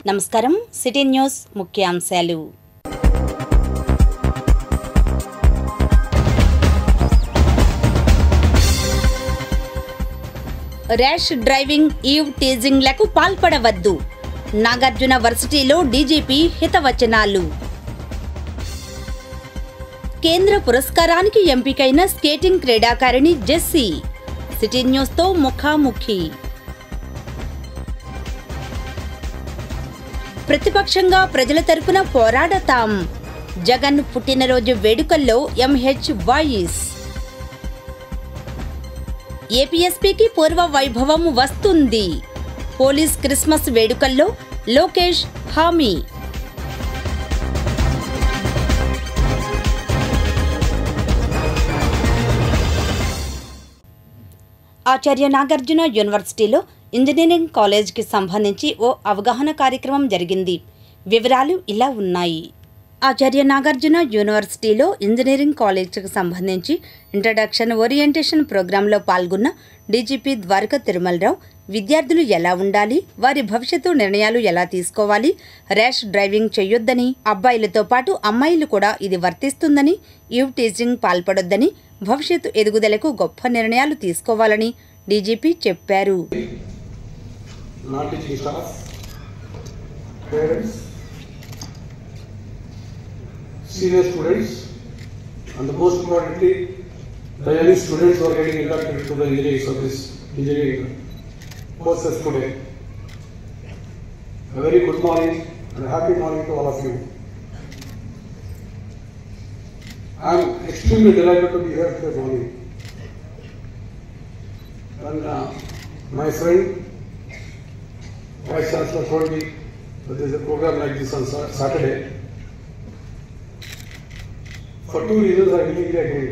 నమస్కారం city news ముఖ్యాంశాలు. Rash driving, ఈవ్ టీజింగ్లకు పాల్పడవద్దు. Nagarjuna వర్సిటీలో DGP హితవచనాలు. కేంద్ర పురస్కారానికి ఎంపికైన స్కేటింగ్ క్రీడాకారిణి జెస్సీ సిటీ న్యూస్తో ముఖాముఖి. ప్రతిపక్షంగా ప్రజల తరపున పోరాడతాం. జగన్ పుట్టినరోజు వేడుకల్లో ఎంహెచ్ వాయిస్. ఏపీఎస్పీకి పూర్వ వైభవం వస్తుంది. పోలీస్ క్రిస్మస్ వేడుకల్లో లోకేష్ హామీ. ఆచార్య నాగార్జున యూనివర్సిటీలో ఇంజనీరింగ్ కాలేజ్కి సంబంధించి ఓ అవగాహన కార్యక్రమం జరిగింది. వివరాలు ఇలా ఉన్నాయి. ఆచార్య నాగార్జున యూనివర్సిటీలో ఇంజనీరింగ్ కాలేజ్కి సంబంధించి ఇంట్రడక్షన్ ఓరియంటేషన్ ప్రోగ్రాంలో పాల్గొన్న డీజీపీ ద్వారకా తిరుమలరావు విద్యార్థులు ఎలా ఉండాలి, వారి భవిష్యత్తు నిర్ణయాలు ఎలా తీసుకోవాలి, ర్యాష్ డ్రైవింగ్ చేయొద్దని, అబ్బాయిలతో పాటు అమ్మాయిలు కూడా ఇది వర్తిస్తుందని, ఈవ్ టీజింగ్ పాల్పడొద్దని, భవిష్యత్తు ఎదుగుదలకు గొప్ప నిర్ణయాలు తీసుకోవాలని డీజీపీ చెప్పారు. Senior students, and the most importantly, the young students who are getting inducted into the engineering service, engineering courses today. A very good morning and a happy morning to all of you. I am extremely delighted to be here today morning. And my friend, Vice Chancellor, told me that there is a program like this on Saturday. For two reasons I really agree.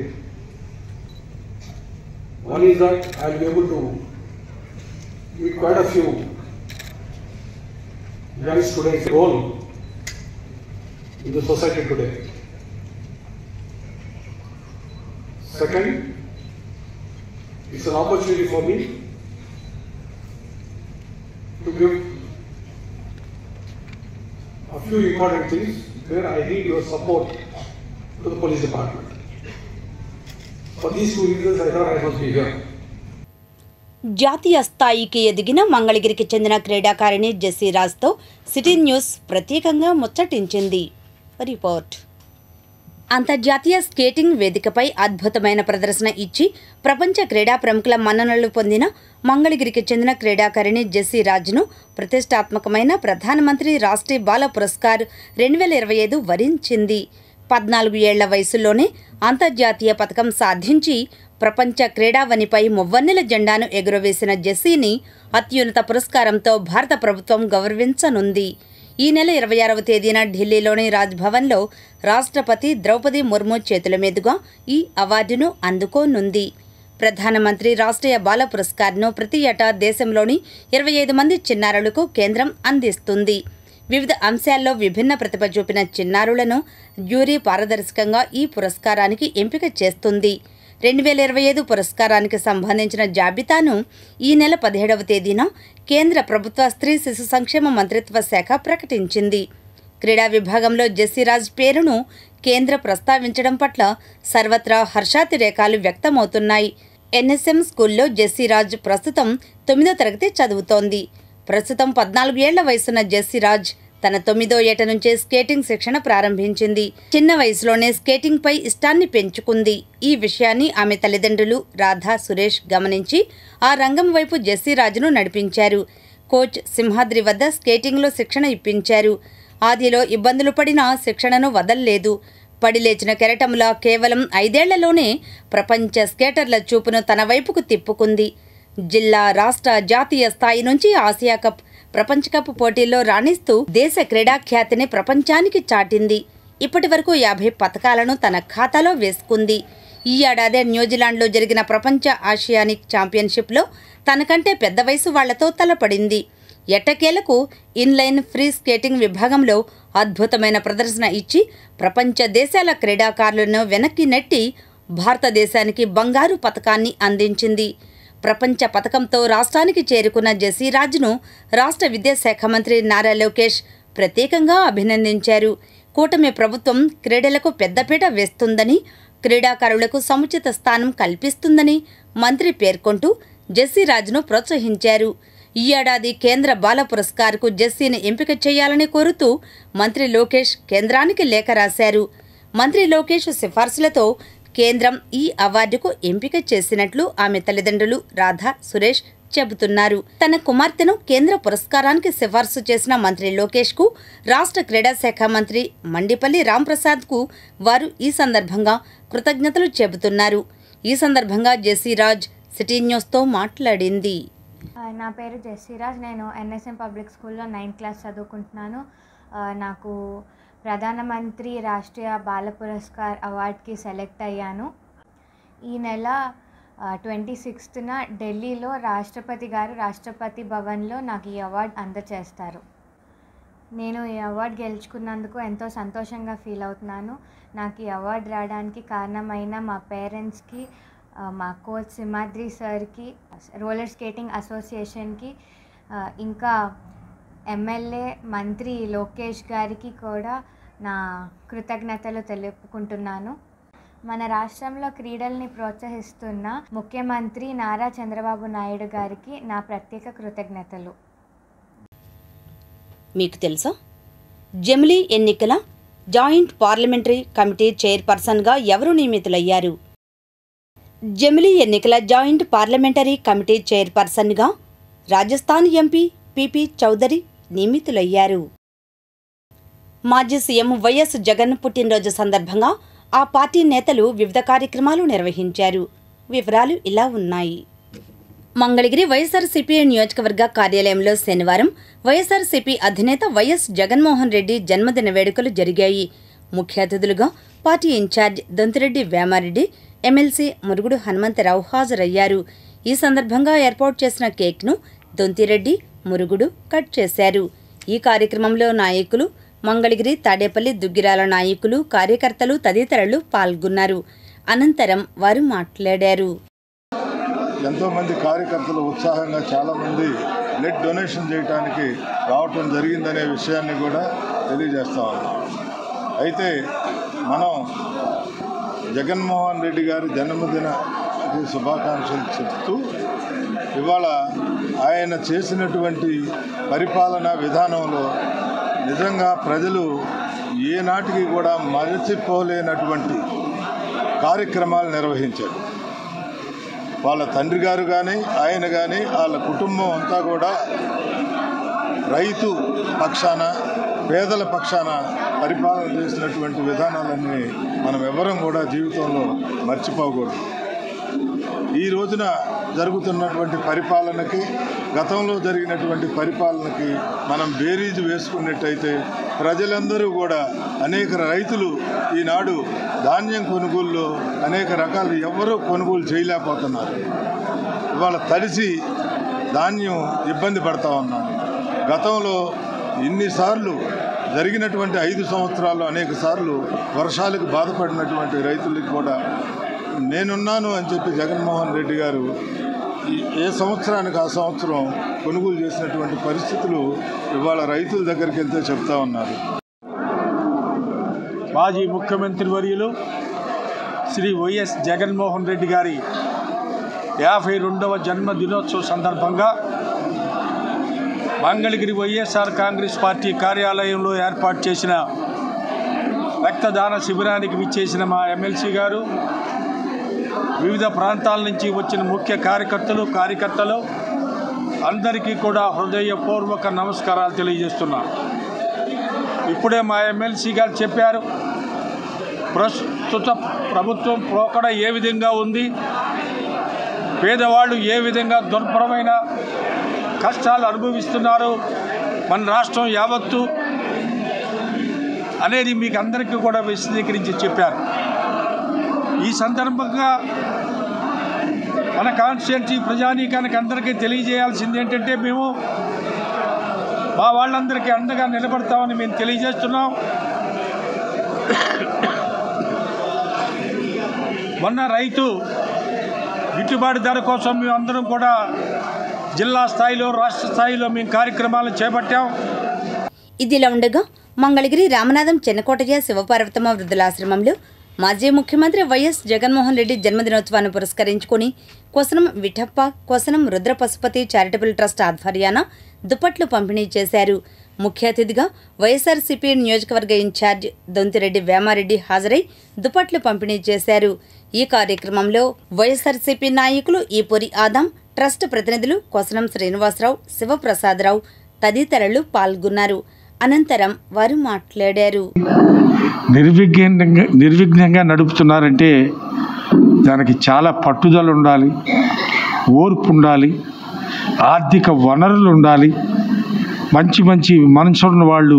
One is that I will be able to meet quite a few young students' role in the society today. Second, it's an opportunity for me to give a few important things where I need your support to the police department. For these two reasons I thought I must be here. జాతీయ స్థాయికి ఎదిగిన మంగళగిరికి చెందిన క్రీడాకారిణి Jessie రాజ్తో city news ప్రత్యేకంగా ముచ్చటించింది. Report. అంతర్జాతీయ skating వేదికపై అద్భుతమైన ప్రదర్శన ఇచ్చి ప్రపంచ క్రీడా ప్రముఖుల మన్ననలు పొందిన మంగళగిరికి చెందిన క్రీడాకారిణి జెస్సీ రాజ్ను ప్రతిష్టాత్మకమైన ప్రధానమంత్రి రాష్ట్రీయ బాల పురస్కార్ 2025 వరించింది. 14 ఏళ్ల వయసులోనే అంతర్జాతీయ పథకం సాధించి ప్రపంచ క్రీడావనిపై మువ్వన్నెల జెండాను ఎగురవేసిన జెస్సీని అత్యున్నత పురస్కారంతో భారత ప్రభుత్వం గౌరవించనుంది. ఈ నెల 26వ తేదీన ఢిల్లీలోని రాజ్భవన్లో రాష్ట్రపతి ద్రౌపది ముర్ము చేతుల మీదుగా ఈ అవార్డును అందుకోనుంది. ప్రధానమంత్రి రాష్ట్రీయ బాల పురస్కార్ను ప్రతి ఏటా దేశంలోని 25 మంది చిన్నారులకు కేంద్రం అందిస్తుంది. వివిధ అంశాల్లో విభిన్న ప్రతిభ చూపిన చిన్నారులను జ్యూరీ పారదర్శకంగా ఈ పురస్కారానికి ఎంపిక చేస్తుంది. 2025 పురస్కారానికి సంబంధించిన జాబితాను ఈ నెల 17వ తేదీన కేంద్ర ప్రభుత్వ స్త్రీ శిశు సంక్షేమ మంత్రిత్వ శాఖ ప్రకటించింది. క్రీడా విభాగంలో జెస్సీ రాజ్ పేరును కేంద్ర ప్రస్తావించడం పట్ల సర్వత్రా హర్షాతిరేకాలు వ్యక్తమవుతున్నాయి. ఎన్ఎస్ఎం స్కూల్లో జెస్సీ రాజ్ ప్రస్తుతం 9వ తరగతి చదువుతోంది. ప్రస్తుతం 14 ఏళ్ల వయసున్న జెస్సీ రాజ్ తన 9వ ఏట నుంచే స్కేటింగ్ శిక్షణ ప్రారంభించింది. చిన్న వయసులోనే స్కేటింగ్పై ఇష్టాన్ని పెంచుకుంది. ఈ విషయాన్ని ఆమె తల్లిదండ్రులు రాధా, సురేష్ గమనించి ఆ రంగం వైపు జెస్సీ రాజ్ను నడిపించారు. కోచ్ సింహాద్రి వద్ద స్కేటింగ్లో శిక్షణ ఇప్పించారు. ఆదిలో ఇబ్బందులు పడినా శిక్షణను వదల్లేదు. పడిలేచిన కెరటంలా కేవలం 5 ఏళ్లలోనే ప్రపంచ స్కేటర్ల చూపును తన వైపుకు తిప్పుకుంది. జిల్లా, రాష్ట్ర, జాతీయ స్థాయి నుంచి ఆసియా కప్, ప్రపంచ కప్ పోటీల్లో రాణిస్తూ దేశ క్రీడాఖ్యాతిని ప్రపంచానికి చాటింది. ఇప్పటి వరకు 50 పతకాలను తన ఖాతాలో వేసుకుంది. ఈ ఏడాదే న్యూజిలాండ్లో జరిగిన ప్రపంచ ఆసియానిక్ ఛాంపియన్షిప్లో తనకంటే పెద్ద వయసు వాళ్లతో తలపడింది. ఎట్టకేలకు ఇన్లైన్ ఫ్రీ స్కేటింగ్ విభాగంలో అద్భుతమైన ప్రదర్శన ఇచ్చి ప్రపంచ దేశాల క్రీడాకారులను వెనక్కి నెట్టి భారతదేశానికి బంగారు పతకాన్ని అందించింది. ప్రపంచ పథకంతో రాష్ట్రానికి చేరుకున్న జెసిరాజ్ను రాష్ట్ర విద్యాశాఖ మంత్రి నారా లోకేష్ ప్రత్యేకంగా అభినందించారు. కూటమి ప్రభుత్వం క్రీడలకు పెద్దపీట వేస్తుందని, క్రీడాకారులకు సముచిత స్థానం కల్పిస్తుందని మంత్రి పేర్కొంటూ జెసిరాజ్ను ప్రోత్సహించారు. ఈ ఏడాది కేంద్ర బాల పురస్కార్కు జెస్సీని ఎంపిక చేయాలని కోరుతూ మంత్రి లోకేష్ కేంద్రానికి లేఖ రాశారు. మంత్రి లోకేష్ సిఫార్సులతో కేంద్రం ఈ అవార్డుకు ఎంపిక చేసినట్లు ఆమె తల్లిదండ్రులు రాధా, సురేష్ చెబుతున్నారు. తన కుమార్తెను కేంద్ర పురస్కారానికి సిఫార్సు చేసిన మంత్రి లోకేష్కు రాష్ట్ర క్రీడా శాఖ మంత్రి మండిపల్లి రాంప్రసాద్కు వారు ఈ సందర్భంగా కృతజ్ఞతలు చెబుతున్నారు. ఈ సందర్భంగా జెసిరాజ్ సిటీ న్యూస్తో మాట్లాడింది. నా పేరు జెసిరాజ్. నేను ఎన్ఎస్ఎం పబ్లిక్ స్కూల్లో 9th క్లాస్ చదువుకుంటున్నాను. నాకు ప్రధానమంత్రి రాష్ట్రీయ బాల పురస్కార్ అవార్డ్కి సెలెక్ట్ అయ్యాను. ఈ నెల 26న ఢిల్లీలో రాష్ట్రపతి గారు రాష్ట్రపతి భవన్లో నాకు ఈ అవార్డు అందజేస్తారు. నేను ఈ అవార్డు గెలుచుకున్నందుకు ఎంతో సంతోషంగా ఫీల్ అవుతున్నాను. నాకు ఈ అవార్డు రావడానికి కారణమైన మా పేరెంట్స్కి, మా కోచ్ సింహాద్రి సార్కి, రోలర్ స్కేటింగ్ అసోసియేషన్కి, ఇంకా ఎమ్మెల్యే మంత్రి లోకేష్ గారికి కూడా నా కృతజ్ఞతలు తెలుపుకుంటున్నాను. మన రాష్ట్రంలో క్రీడల్ని ప్రోత్సహిస్తున్న ముఖ్యమంత్రి నారా చంద్రబాబు నాయుడు గారికి నా ప్రత్యేక కృతజ్ఞతలు. మీకు తెలుసా, జమిలీ ఎన్నికల జాయింట్ పార్లమెంటరీ కమిటీ చైర్పర్సన్గా ఎవరు నియమితులయ్యారు? జమిలీ ఎన్నికల జాయింట్ పార్లమెంటరీ కమిటీ చైర్పర్సన్గా రాజస్థాన్ ఎంపీ పిపి చౌదరి నియమితులయ్యారు. మాజీ సీఎం వైఎస్ జగన్ పుట్టినరోజు సందర్భంగా ఆ పార్టీ నేతలు వివిధ కార్యక్రమాలు నిర్వహించారు. వివరాలు ఇలా ఉన్నాయి. మంగళగిరి వైఎస్ఆర్సీపీ నియోజకవర్గ కార్యాలయంలో శనివారం వైఎస్ఆర్సీపీ అధినేత వైఎస్ జగన్మోహన్ రెడ్డి జన్మదిన వేడుకలు జరిగాయి. ముఖ్య అతిథులుగా party incharge Donthireddy Vemareddy, MLC Murugudu Hanumantharao హాజరయ్యారు. ఈ సందర్భంగా ఏర్పాటు చేసిన కేక్ను దొంతిరెడ్డి, మురుగుడు కట్ చేశారు. ఈ కార్యక్రమంలో నాయకులు, మంగళగిరి, తాడేపల్లి, దుగ్గిరాల నాయకులు, కార్యకర్తలు తదితరులు పాల్గొన్నారు. అనంతరం వారు మాట్లాడారు. ఎంతోమంది కార్యకర్తలు ఉత్సాహంగా చాలామంది బ్లడ్ డొనేషన్ చేయడానికి రావటం జరిగిందనే విషయాన్ని కూడా తెలియజేస్తా ఉన్నాం. అయితే మనం జగన్మోహన్ రెడ్డి గారి జన్మదిన శుభాకాంక్షలు చెప్తూ ఇవాళ ఆయన చేసినటువంటి పరిపాలనా విధానంలో నిజంగా ప్రజలు ఏనాటికి కూడా మరచిపోలేనటువంటి కార్యక్రమాలు నిర్వహించారు. వాళ్ళ తండ్రి గారు కానీ, ఆయన కానీ, వాళ్ళ కుటుంబం అంతా కూడా రైతు పక్షాన, పేదల పక్షాన పరిపాలన చేసినటువంటి విధానాలన్నీ మనం ఎవరం కూడా జీవితంలో మర్చిపోకూడదు. ఈ రోజున జరుగుతున్నటువంటి పరిపాలనకి, గతంలో జరిగినటువంటి పరిపాలనకి మనం బేరీజు వేసుకున్నట్టయితే ప్రజలందరూ కూడా, అనేక రైతులు ఈనాడు ధాన్యం కొనుగోలులో అనేక రకాలు ఎవరూ కొనుగోలు చేయలేకపోతున్నారు. ఇవాళ తడిసి ధాన్యం ఇబ్బంది పడతా ఉన్నారు. గతంలో ఇన్నిసార్లు జరిగినటువంటి 5 సంవత్సరాల్లో అనేక సార్లు వర్షాలకు బాధపడినటువంటి రైతులకి కూడా నేనున్నాను అని చెప్పి జగన్మోహన్ రెడ్డి గారు ఏ సంవత్సరానికి ఆ సంవత్సరం కొనుగోలు చేసినటువంటి పరిస్థితులు ఇవాళ రైతుల దగ్గరికి వెళ్తే చెప్తా ఉన్నారు. మాజీ ముఖ్యమంత్రి వర్యులు శ్రీ వైఎస్ జగన్మోహన్ రెడ్డి గారి 52వ జన్మదినోత్సవ సందర్భంగా మంగళగిరి వైఎస్ఆర్ కాంగ్రెస్ పార్టీ కార్యాలయంలో ఏర్పాటు చేసిన రక్తదాన శిబిరానికి విచ్చేసిన మా ఎమ్మెల్సీ గారు, వివిధ ప్రాంతాల నుంచి వచ్చిన ముఖ్య కార్యకర్తలు అందరికీ కూడా హృదయపూర్వక నమస్కారాలు తెలియజేస్తున్నా. ఇప్పుడే మా ఎమ్మెల్సీ గారు చెప్పారు, ప్రస్తుత ప్రభుత్వం పోకడ ఏ విధంగా ఉంది, పేదవాళ్ళు ఏ విధంగా దుర్భరమైన కష్టాలు అనుభవిస్తున్నారు మన రాష్ట్రం యావత్తు అనేది మీకు అందరికీ కూడా విశదీకరించి చెప్పారు. ఈ సందర్భంగా మన కాన్స్టిట్యున్సీ ప్రజానీకానికి అందరికీ తెలియజేయాల్సింది ఏంటంటే, మేము మా వాళ్ళందరికీ అండగా నిలబడతామని మేము తెలియజేస్తున్నాం. మొన్న రైతు గిట్టుబాటు ధర కోసం మేము అందరం కూడా జిల్లా స్థాయిలో రాష్ట్ర స్థాయిలో మేము కార్యక్రమాలను చేపట్టాం. ఇదిలా ఉండగా మంగళగిరి రామనాథం చెన్నకోటయ్య శివపార్వతమ్మ వృద్ధులాశ్రమంలో మాజీ ముఖ్యమంత్రి వైఎస్ జగన్మోహన్ రెడ్డి జన్మదినోత్సవాన్ని పురస్కరించుకుని కొసనం విఠప్ప కొసనం రుద్రపశుపతి చారిటబుల్ ట్రస్ట్ ఆధ్వర్యాన దుప్పట్లు పంపిణీ చేశారు. ముఖ్య అతిథిగా వైఎస్ఆర్సీపీ నియోజకవర్గ ఇన్ఛార్జ్ దొంతిరెడ్డి వేమారెడ్డి హాజరై దుప్పట్లు పంపిణీ చేశారు. ఈ కార్యక్రమంలో వైఎస్ఆర్సీపీ నాయకులు ఈపూరి ఆదాం, ట్రస్ట్ ప్రతినిధులు కొసనం శ్రీనివాసరావు, శివప్రసాదరావు తదితరులు పాల్గొన్నారు. అనంతరం వారు మాట్లాడారు. నిర్విఘ్నంగా నడుపుతున్నారంటే దానికి చాలా పట్టుదల ఉండాలి, ఓర్పు ఉండాలి, ఆర్థిక వనరులు ఉండాలి, మంచి మంచి మనసున్న వాళ్ళు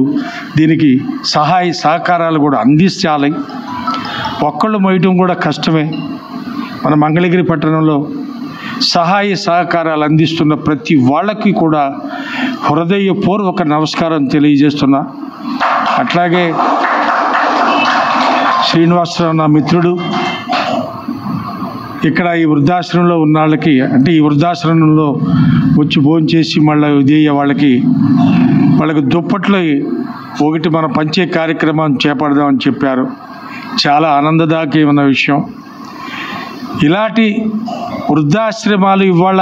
దీనికి సహాయ సహకారాలు కూడా అందించాలి. ఒక్కళ్ళు మోయటం కూడా కష్టమే. మన మంగళగిరి పట్టణంలో సహాయ సహకారాలు అందిస్తున్న ప్రతి వాళ్ళకి కూడా హృదయపూర్వక నమస్కారం తెలియజేస్తున్నా. అట్లాగే శ్రీనివాసరావు నా మిత్రుడు, ఇక్కడ ఈ వృద్ధాశ్రమంలో ఉన్న వాళ్ళకి, అంటే ఈ వృద్ధాశ్రమంలో వచ్చి భోంచేసి మళ్ళీ ఉదయ వాళ్ళకి దుప్పట్లు ఒకటి మన పంచే కార్యక్రమం చేపడదామని చెప్పారు. చాలా ఆనందదాయకమైన విషయం. ఇలాంటి వృద్ధాశ్రమాలు ఇవాళ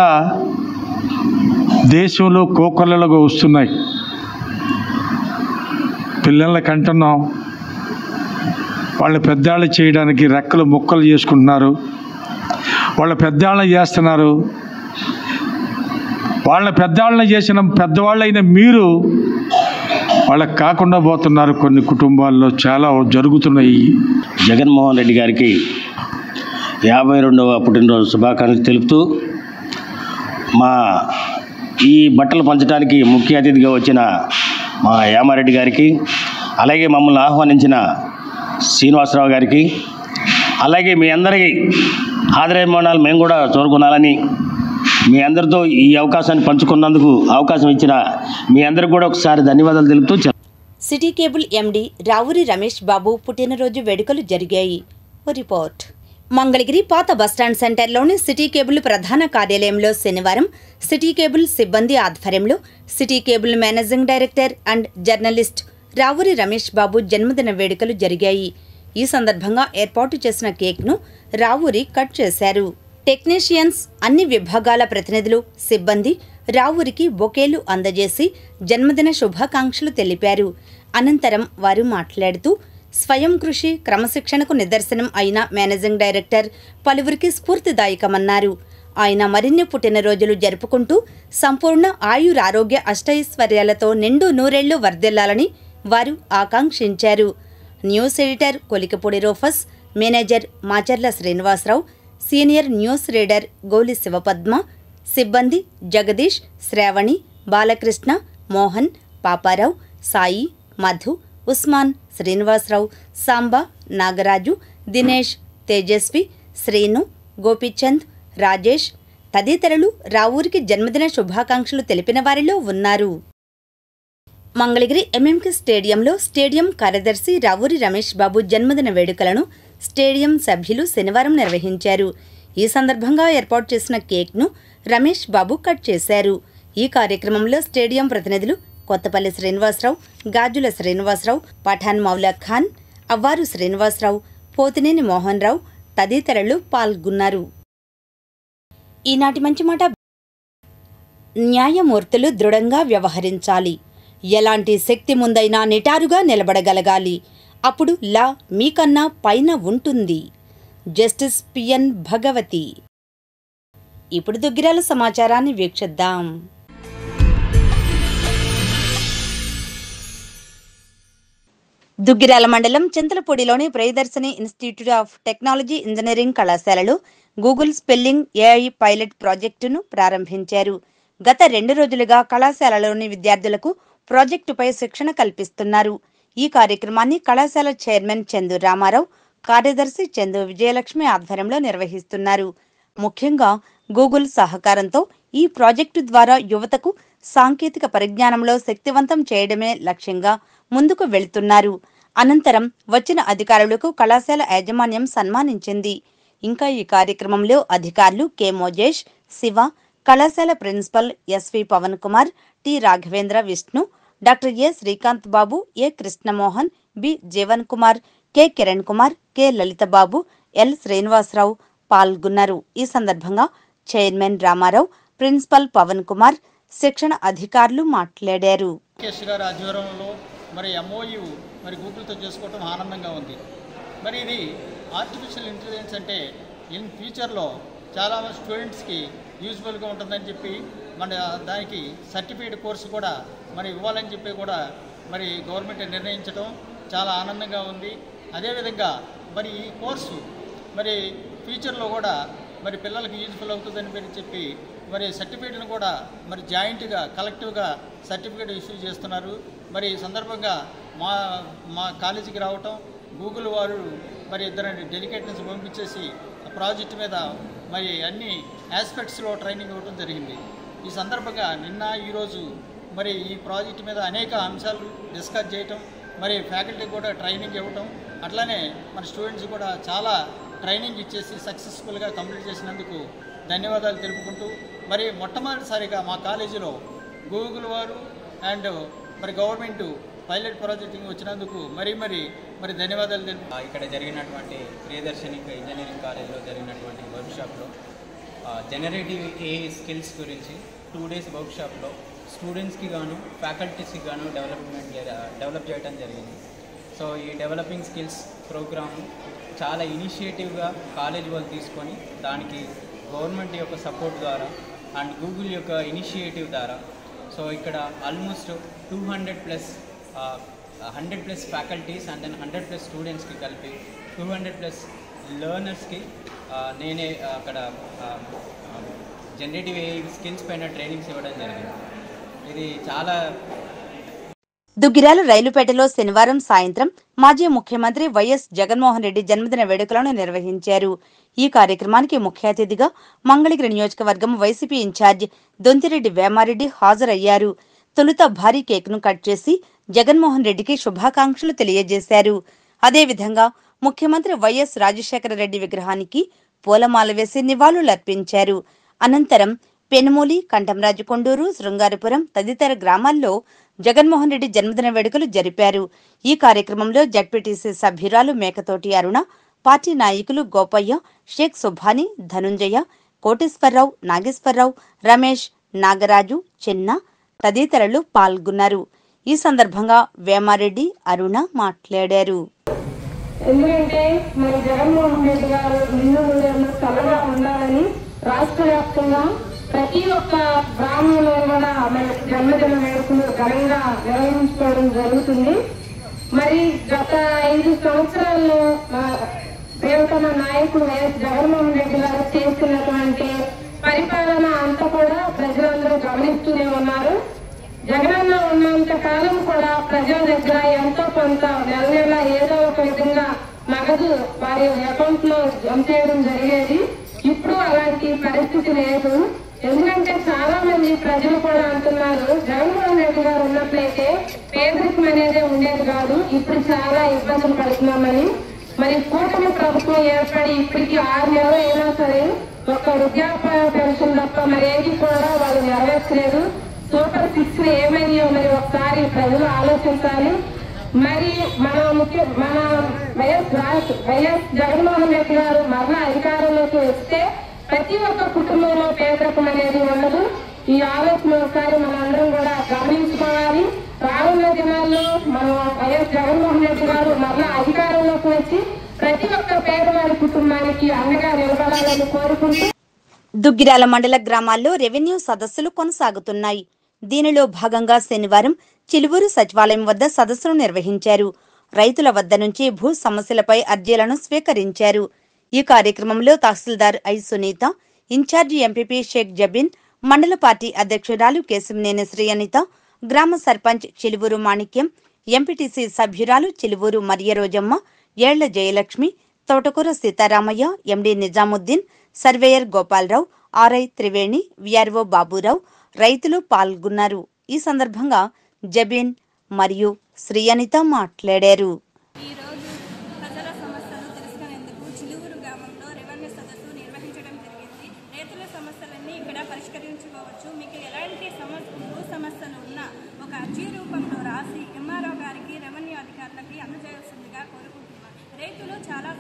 దేశంలో కోకొల్లలుగా వస్తున్నాయి. పిల్లల్ని కంటున్నాం, వాళ్ళ పెద్దాళ్ళు చేయడానికి రెక్కలు ముక్కలు చేసుకుంటున్నారు. వాళ్ళ పెద్దాళ్ళని చేస్తున్నారు. వాళ్ళ పెద్దాళ్ళని చేసిన పెద్దవాళ్ళైన మీరు వాళ్ళకి కాకుండా పోతున్నారు. కొన్ని కుటుంబాల్లో చాలా జరుగుతున్నాయి. జగన్మోహన్ రెడ్డి గారికి 52వ పుట్టినరోజు శుభాకాంక్షలు తెలుపుతూ, మా ఈ బట్టలు పంచడానికి ముఖ్య అతిథిగా వచ్చిన మా యామారెడ్డి గారికి, అలాగే మమ్మల్ని ఆహ్వానించిన శ్రీనివాసరావు గారికి, అలాగే మీ అందరికీ ఆదరాభిమానాలు మేము కూడా చూరుకున్నాలని, మీ అందరితో ఈ అవకాశాన్ని పంచుకున్నందుకు అవకాశం ఇచ్చిన మీ అందరికీ కూడా ఒకసారి ధన్యవాదాలు తెలుపుతూ, city cable MD Ravuri Ramesh Babu పుట్టినరోజు వేడుకలు జరిగాయి. రిపోర్ట్. మంగళగిరి పాత బస్టాండ్ సెంటర్లోని సిటీ కేబుల్ ప్రధాన కార్యాలయంలో శనివారం సిటీ కేబుల్ సిబ్బంది ఆధ్వర్యంలో city cable managing director and journalist Ravuri Ramesh Babu జన్మదిన వేడుకలు జరిగాయి. ఈ సందర్భంగా ఏర్పాటు చేసిన కేక్ను రావూరి కట్ చేశారు. టెక్నీషియన్స్, అన్ని విభాగాల ప్రతినిధులు, సిబ్బంది రావూరికి బొకేలు అందజేసి జన్మదిన శుభాకాంక్షలు తెలిపారు. అనంతరం వారు మాట్లాడుతూ, స్వయం కృషి, క్రమశిక్షణకు నిదర్శనం అయిన మేనేజింగ్ డైరెక్టర్ పలువురికి స్ఫూర్తిదాయకమన్నారు. ఆయన మరిన్ని పుట్టినరోజులు జరుపుకుంటూ సంపూర్ణ ఆయురారోగ్య అష్టైశ్వర్యాలతో నిండు నూరేళ్లు వర్ధిల్లాలని వారు ఆకాంక్షించారు. News editor Kolikapudi Rufus, manager Macharla Srinivasarao, senior news reader Goli Sivapadma, సిబ్బంది జగదీష్, శ్రావణి, బాలకృష్ణ, మోహన్, పాపారావు, సాయి, మధు, ఉస్మాన్, శ్రీనివాసరావు, సాంబా, నాగరాజు, దినేష్, తేజస్వి, శ్రీను, గోపీచంద్, రాజేష్ తదితరులు రావూరికి జన్మదిన శుభాకాంక్షలు తెలిపిన వారిలో ఉన్నారు. మంగళగిరి ఎంఎంకే స్టేడియంలో స్టేడియం కార్యదర్శి రావూరి రమేష్ బాబు జన్మదిన వేడుకలను స్టేడియం సభ్యులు శనివారం నిర్వహించారు. ఈ సందర్భంగా ఏర్పాటు చేసిన కేక్ను రమేష్ బాబు కట్ చేశారు. ఈ కార్యక్రమంలో స్టేడియం ప్రతినిధులు కొత్తపల్లి శ్రీనివాసరావు, గాజుల శ్రీనివాసరావు, పఠాన్ మౌలా ఖాన్, అవ్వారు శ్రీనివాసరావు, పోతినేని మోహన్ రావు తదితరులు పాల్గొన్నారు. ఈనాటి మంచి మాట. న్యాయమూర్తులు దృఢంగా వ్యవహరించాలి. ఎలాంటి శక్తి ముందైనా నిటారుగా నిలబడగలగాలి. అప్పుడు లా మీకన్నా పైన ఉంటుంది. Justice P N Bhagwati. ఇప్పుడు దుగ్గిరాల సమాచారాన్ని వీక్షిద్దాం. దుగ్గిరాల మండలం చింతలపూడిలోని Priyadarshini institute of technology engineering కళాశాలలో గూగుల్ స్పెల్లింగ్ ఏఐ పైలట్ ప్రాజెక్టును ప్రారంభించారు. గత 2 రోజులుగా కళాశాలలోని విద్యార్థులకు ప్రాజెక్టుపై శిక్షణ కల్పిస్తున్నారు. ఈ కార్యక్రమాన్ని కళాశాల చైర్మన్ చందు రామారావు, కార్యదర్శి చందు విజయలక్ష్మి ఆధ్వర్యంలో నిర్వహిస్తున్నారు. ముఖ్యంగా గూగుల్ సహకారంతో ఈ ప్రాజెక్టు ద్వారా యువతకు సాంకేతిక పరిజ్ఞానంలో శక్తివంతం చేయడమే లక్ష్యంగా ముందుకు వెళుతున్నారు. అనంతరం వచ్చిన అధికారులకు కళాశాల యాజమాన్యం సన్మానించింది. ఇంకా ఈ కార్యక్రమంలో అధికారులు కె మోజేష్, శివ, కళాశాల principal S V Pavan Kumar, T Raghavendra, Vishnu, doctor A Srikanth Babu, A Krishnamohan, B Jeevan Kumar, K Kiran Kumar, K Lalithababu, L Srinivasarao పాల్గొన్నారు. ఈ సందర్భంగా చైర్మన్ రామారావు, ప్రిన్సిపల్ పవన్ కుమార్, శిక్షణ అధికారులు మాట్లాడారు. ఆధ్వర్యంలో మరి MOU మరి గూగుల్తో చేసుకోవడం ఆనందంగా ఉంది. మరి ఇది ఆర్టిఫిషియల్ ఇంటెలిజెన్స్ అంటే ఇన్ ఫ్యూచర్లో చాలా స్టూడెంట్స్కి యూజ్ఫుల్గా ఉంటుందని చెప్పి మన దానికి సర్టిఫికేట్ కోర్సు కూడా మరి ఇవ్వాలని చెప్పి కూడా మరి గవర్నమెంట్ నిర్ణయించడం చాలా ఆనందంగా ఉంది. అదేవిధంగా మరి ఈ కోర్సు మరి ఫ్యూచర్లో కూడా మరి పిల్లలకి యూజ్ఫుల్ అవుతుందని చెప్పి మరి సర్టిఫికేట్ను కూడా మరి జాయింట్గా కలెక్టివ్గా సర్టిఫికేట్ ఇష్యూ చేస్తున్నారు. మరి ఈ సందర్భంగా మా కాలేజీకి రావటం గూగుల్ వారు మరి ఇద్దరు డెలికేట్స్ పంపించేసి ప్రాజెక్ట్ మీద మరి అన్ని ఆస్పెక్ట్స్లో ట్రైనింగ్ ఇవ్వడం జరిగింది. ఈ సందర్భంగా నిన్న ఈరోజు మరి ఈ ప్రాజెక్ట్ మీద అనేక అంశాలు డిస్కస్ చేయటం, మరి ఫ్యాకల్టీ కూడా ట్రైనింగ్ ఇవ్వటం, అట్లానే మన స్టూడెంట్స్ కూడా చాలా ట్రైనింగ్ ఇచ్చేసి సక్సెస్ఫుల్గా కంప్లీట్ చేసినందుకు ధన్యవాదాలు తెలుపుకుంటూ మరి మొట్టమొదటిసారిగా మా కాలేజీలో గూగుల్ వారు అండ్ మరి గవర్నమెంట్ పైలట్ ప్రాజెక్టింగ్ వచ్చినందుకు మరి ధన్యవాదాలు తెలుపు. ఇక్కడ జరిగినటువంటి ప్రియదర్శిని ఇంజనీరింగ్ కాలేజ్లో జరిగినటువంటి వర్క్షాప్లో జనరేటివ్ AI స్కిల్స్ గురించి 2 days వర్క్షాప్లో స్టూడెంట్స్కి గాను ఫ్యాకల్టీస్కి గాను డెవలప్ చేయడం జరిగింది. సో ఈ డెవలపింగ్ స్కిల్స్ ప్రోగ్రాము చాలా ఇనిషియేటివ్గా కాలేజ్ వాళ్ళు తీసుకొని దానికి గవర్నమెంట్ యొక్క సపోర్ట్ ద్వారా అండ్ గూగుల్ యొక్క ఇనిషియేటివ్ ద్వారా సో ఇక్కడ ఆల్మోస్ట్ 100+ ఫ్యాకల్టీస్ అండ్ దెన్ 100+ స్టూడెంట్స్కి కలిపి 200+ లెర్నర్స్కి నేనే అక్కడ జనరేటివ్ AI స్కిల్స్ పైన ట్రైనింగ్స్ ఇవ్వడం జరిగింది. ఇది చాలా దుగ్గిరాల రైలుపేటలో శనివారం సాయంత్రం మాజీ ముఖ్యమంత్రి వైఎస్ జగన్మోహన్ రెడ్డి జన్మదిన వేడుకలను నిర్వహించారు. ఈ కార్యక్రమానికి ముఖ్య అతిథిగా మంగళగిరి నియోజకవర్గం వైసీపీ ఇన్ఛార్జ్ దొంతిరెడ్డి వేమారెడ్డి హాజరయ్యారు. తొలుత భారీ కేక్ను కట్ చేసి జగన్మోహన్ రెడ్డికి శుభాకాంక్షలు తెలియజేశారు. అదేవిధంగా ముఖ్యమంత్రి వైఎస్ రాజశేఖర రెడ్డి విగ్రహానికి పూలమాల వేసి నివాళులర్పించారు. అనంతరం పెనుమూలి, కంఠంరాజు కొండూరు, శృంగారపురం తదితర గ్రామాల్లో జగన్మోహన్ రెడ్డి జన్మదిన వేడుకలు జరిపారు. ఈ కార్యక్రమంలో జడ్పీటీసీ సభ్యురాలు మేకతోటి అరుణ, పార్టీ నాయకులు గోపయ్య, షేక్ సుభాని, ధనుంజయ, కోటేశ్వరరావు, నాగేశ్వరరావు, రమేష్, నాగరాజు, చిన్న తదితరులు పాల్గొన్నారు. ఈ సందర్భంగా వేమారెడ్డి, అరుణ మాట్లాడారు. ఎందుకంటే మరి జగన్మోహన్ రెడ్డి గారు నిన్ను చల్లగా ఉండాలని రాష్ట్ర వ్యాప్తంగా ప్రతి ఒక్క గ్రామంలో కూడా మరి జన్మదిన వేడుకలు ఘనంగా నిర్వహించుకోవడం జరుగుతుంది. మరి గత 5 సంవత్సరాల్లో ప్రియతమ నాయకుడు వైఎస్ జగన్మోహన్ రెడ్డి గారు చేస్తున్నటువంటి పరిపాలన అంతా కూడా ప్రజలందరూ గమనిస్తూనే ఉన్నారు. జగనన్న ఉన్నంత కాలం కూడా ప్రజల దగ్గర ఎంతో కొంత నెల ఏదో ఒక విధంగా నగదు వారి అకౌంట్ లో జమ చేయడం జరిగేది. ఇప్పుడు అలాంటి పరిస్థితి లేదు. ఎందుకంటే చాలా మంది ప్రజలు కూడా అంటున్నారు జగన్మోహన్ రెడ్డి గారు ఉన్నట్లయితే పేదరికం అనేది ఉండేది కాదు, ఇప్పుడు చాలా ఇబ్బందులు పడుతున్నామని. మరి కూటమి ప్రభుత్వం ఏర్పడి ఇప్పటికి 6 నెలలు అయినా సరే ఒక వృద్ధాప్య పెన్షన్ తప్ప మరేది కూడా వాళ్ళు నెరవేర్చలేదు. సూపర్ 6 ఏమయ్యో మరి ఒకసారి ప్రజలు ఆలోచించాలి. మరి మన వైఎస్ జగన్మోహన్ రెడ్డి గారు మరలా అధికారంలోకి వస్తే ప్రతి ఒక్క కుటుంబంలో పేదరికం అనేది ఉండదు. ఈ ఆలోచన ఒకసారి మనందరం కూడా గమనించుకోవాలి. రానున్న దినాల్లో మన వైఎస్ జగన్మోహన్ రెడ్డి గారు మరలా అధికారంలోకి వచ్చి ప్రతి ఒక్క పేదవారి కుటుంబానికి అండగా నిలబడాలని కోరుకుంటూ దుగ్గిరాల మండల గ్రామాల్లో రెవెన్యూ సదస్సులు కొనసాగుతున్నాయి. దీనిలో భాగంగా శనివారం చిలువూరు సచివాలయం వద్ద సదస్సును నిర్వహించారు. రైతుల వద్ద నుంచి భూ సమస్యలపై అర్జీలను స్వీకరించారు. ఈ కార్యక్రమంలో tahsildar I Sunitha, incharge MPP Sheikh Jabeen, మండల పార్టీ అధ్యక్షురాలు కేశంనేని శ్రీ అనిత, గ్రామ సర్పంచ్ చిలువూరు మాణిక్యం, ఎంపీటీసీ సభ్యురాలు చిలువూరు మరియరోజమ్మ, ఏళ్ల Jayalakshmi, Thotakura Sitaramaiah, MD Nizamuddin, surveyor Gopalarao, RI Triveni, VRO Baburao, రైతులు పాల్గొన్నారు. ఈ సందర్భంగా జబీన్ మరియు శ్రీ అనిత మాట్లాడారు. ఈరోజు ప్రజల సమస్యలు తెలుసుకునేందుకు చిలువూరు గ్రామంలో రెవెన్యూ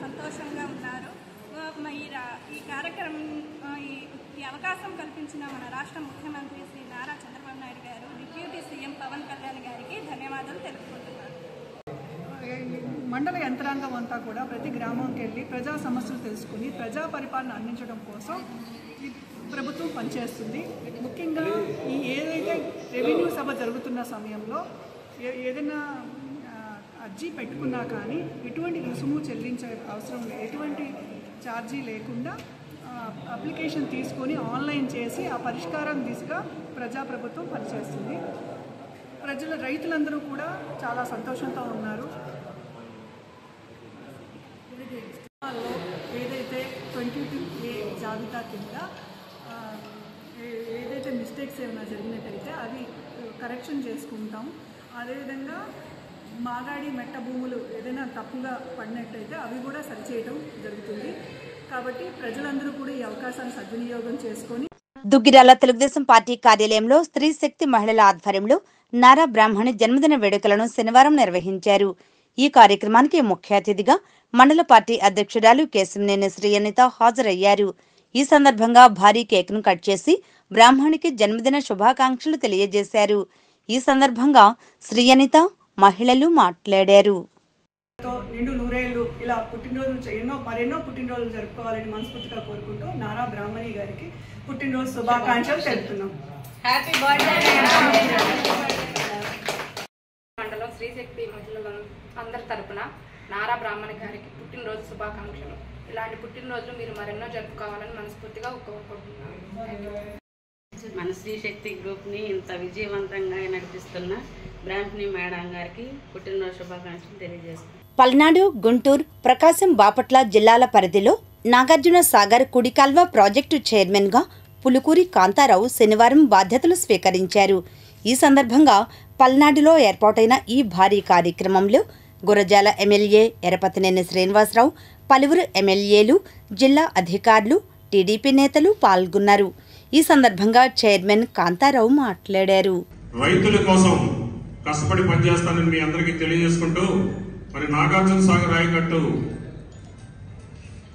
సంతోషంగా ఉన్నారు. ఈ కార్యక్రమం ఈ అవకాశం కల్పించిన మన రాష్ట్ర ముఖ్యమంత్రి శ్రీ నారా చంద్రబాబు నాయుడు గారు, డిప్యూటీ సీఎం పవన్ కళ్యాణ్ గారికి ధన్యవాదాలు తెలుపుకుంటున్నారు. మండల యంత్రాంగం అంతా కూడా ప్రతి గ్రామంకి వెళ్ళి ప్రజా సమస్యలు తెలుసుకుని ప్రజా పరిపాలన అందించడం కోసం ఈ ప్రభుత్వం పనిచేస్తుంది. ముఖ్యంగా ఈ ఏదైతే రెవెన్యూ సభ జరుగుతున్న సమయంలో ఏదైనా అర్జీ పెట్టుకున్నా కానీ ఎటువంటి రుసుము చెల్లించే అవసరం లేదు, ఎటువంటి ఛార్జీ లేకుండా అప్లికేషన్ తీసుకొని ఆన్లైన్ చేసి ఆ పరిష్కారం దిశగా ప్రజాప్రభుత్వం పనిచేస్తుంది. రైతులందరూ కూడా చాలా సంతోషంతో ఉన్నారు. ఏదైతే 22A జాబితా కింద ఏదైతే మిస్టేక్స్ ఏమైనా జరిగినట్టయితే అవి కరెక్షన్ చేసుకుంటాం. అదేవిధంగా మాగాడి మెట్ట భూములు ఏదైనా తప్పుగా పడినట్టయితే అవి కూడా సరిచేయడం జరుగుతుంది. కాబట్టి ప్రజలందరూ కూడా ఈ అవకాశాన్ని సద్వినియోగం చేసుకొని దుగ్గిరాల తెలుగుదేశం పార్టీ కార్యాలయంలో స్త్రీ శక్తి మహిళల ఆధ్వర్యంలో నారా బ్రాహ్మణి జన్మదిన వేడుకలను శనివారం నిర్వహించారు. ఈ కార్యక్రమానికి ముఖ్య అతిథిగా మండల పార్టీ అధ్యక్షురాలు కేశంనేని శ్రీ అనిత హాజరయ్యారు. ఈ సందర్భంగా భారీ కేక్ను కట్ చేసి బ్రాహ్మణికి జన్మదిన శుభాకాంక్షలు తెలియజేశారు. ఈ సందర్భంగా శ్రీ అనిత మహిళలు మాట్లాడారు. నిండు నూరేళ్లు ఇలా పుట్టినరోజు మరెన్నో పుట్టినరోజులు జరుపుకోవాలని మనస్ఫూర్తిగా కోరుకుంటూ నారా బ్రాహ్మణి గారికి పుట్టినరోజు శుభాకాంక్షలు తెలుపుతున్నాం. Happy birthday. మండలం శ్రీశక్తి మహిళల అందరి తరపున నారా బ్రాహ్మణి గారికి పుట్టినరోజు శుభాకాంక్షలు. ఇలాంటి పుట్టినరోజులు మీరు మరెన్నో జరుపుకోవాలని మనస్ఫూర్తిగా కోరుకుంటున్నాను. మన శ్రీశక్తి గ్రూప్ని ఇంత విజయవంతంగా నడిపిస్తున్న బ్రాహ్మణి మేడం గారికి పుట్టినరోజు శుభాకాంక్షలు తెలియజేస్తున్నాను. పల్నాడు, గుంటూరు, ప్రకాశం, బాపట్ల జిల్లాల పరిధిలో నాగార్జున సాగర్ కుడికాల్వ ప్రాజెక్టు చైర్మన్గా పులుకూరి కాంతారావు శనివారం బాధ్యతలు స్వీకరించారు. ఈ సందర్భంగా పల్నాడులో ఏర్పాటైన ఈ భారీ కార్యక్రమంలో గురజాల ఎమ్మెల్యే ఎరపతినేని శ్రీనివాసరావు, పలువురు ఎమ్మెల్యేలు, జిల్లా అధికారులు, టీడీపీ నేతలు పాల్గొన్నారు. ఈ సందర్భంగా చైర్మన్ కాంతారావు మాట్లాడారు. రైతుల కోసం కష్టపడి పనిచేస్తానని మీ అందరికీ తెలియజేసుకుంటూ, మరి నాగార్జున సాగర్ ఆయకట్టు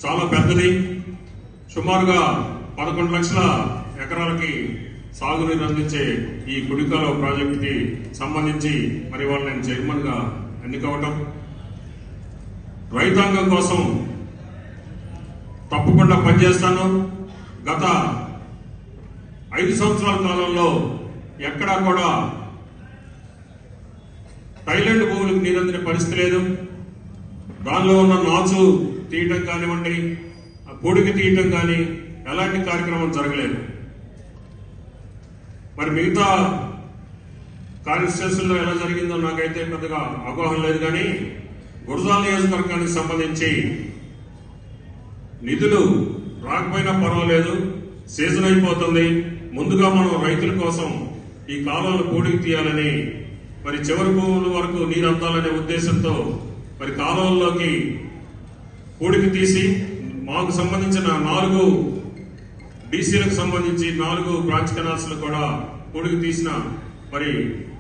చాలా పెద్దది, సుమారుగా 11 లక్షల ఎకరాలకి సాగునీరు అందించే ఈ కుడికాలువ ప్రాజెక్టుకి సంబంధించి మరి వాళ్ళు నేను చైర్మన్ గా ఎన్నికవటం, రైతాంగం కోసం తప్పకుండా పనిచేస్తాను. గత 5 సంవత్సరాల కాలంలో ఎక్కడా కూడా థైలాండ్ భూములకు నీరందిన పరిస్థితి లేదు. దానిలో ఉన్న నాచు తీయటం కానివ్వండి, పొడికి తీయటం కానీ ఎలాంటి కార్యక్రమం జరగలేదు. మరి మిగతా కాన్స్టిట్యూషన్లో ఎలా జరిగిందో నాకైతే పెద్దగా అవగాహన లేదు. కానీ గురజాల నియోజకవర్గానికి సంబంధించి నిధులు రాకపోయినా పర్వాలేదు, సీజన్ అయిపోతుంది, ముందుగా మనం రైతుల కోసం ఈ కాలువలు పూడికి తీయాలని, మరి చివరి భూముల వరకు నీరు అందాలనే ఉద్దేశంతో మరి కాలువల్లోకి పూడికి తీసి మాకు సంబంధించిన 4 డీసీలకు సంబంధించి 4 బ్రాంచ్ కెనాల్స్ కూడా పూడికి తీసిన మరి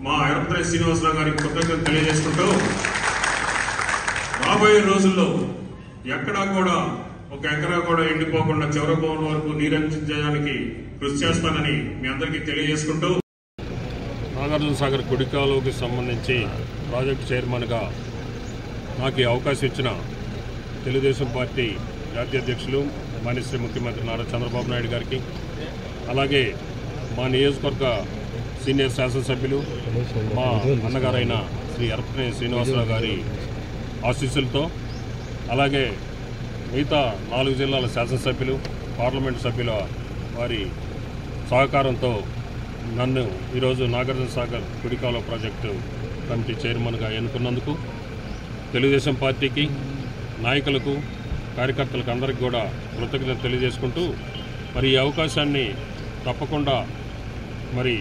మా ఎరపతినేని శ్రీనివాసరావు గారికి కృతజ్ఞతలు తెలియజేసుకుంటూ, రాబోయే రోజుల్లో ఎక్కడా కూడా ఒక ఎకరా కూడా ఎండిపోకుండా చివరి భూముల వరకు నీరందించడానికి కృషి చేస్తానని మీ అందరికీ తెలియజేసుకుంటూ, నాగార్జున సాగర్ కుడికాలువకి సంబంధించి ప్రాజెక్టు చైర్మన్గా నాకు ఈ అవకాశం ఇచ్చిన తెలుగుదేశం పార్టీ జాతీయ అధ్యక్షులు మాన్యశ్రీ ముఖ్యమంత్రి నారా చంద్రబాబు నాయుడు గారికి, అలాగే మా నియోజకవర్గ సీనియర్ శాసనసభ్యులు మా అన్నగారైన శ్రీ ఎరపతినేని శ్రీనివాసరావు గారి ఆశీస్సులతో, అలాగే మిగతా 4 జిల్లాల శాసనసభ్యులు, పార్లమెంటు సభ్యుల వారి సహకారంతో నన్ను ఈరోజు నాగార్జున సాగర్ కుడికాలువ ప్రాజెక్టు కమిటీ చైర్మన్గా ఎన్నుకున్నందుకు తెలుగుదేశం పార్టీకి, నాయకులకు, కార్యకర్తలకు అందరికీ కూడా కృతజ్ఞత తెలియజేసుకుంటూ, మరి ఈ అవకాశాన్ని తప్పకుండా మరి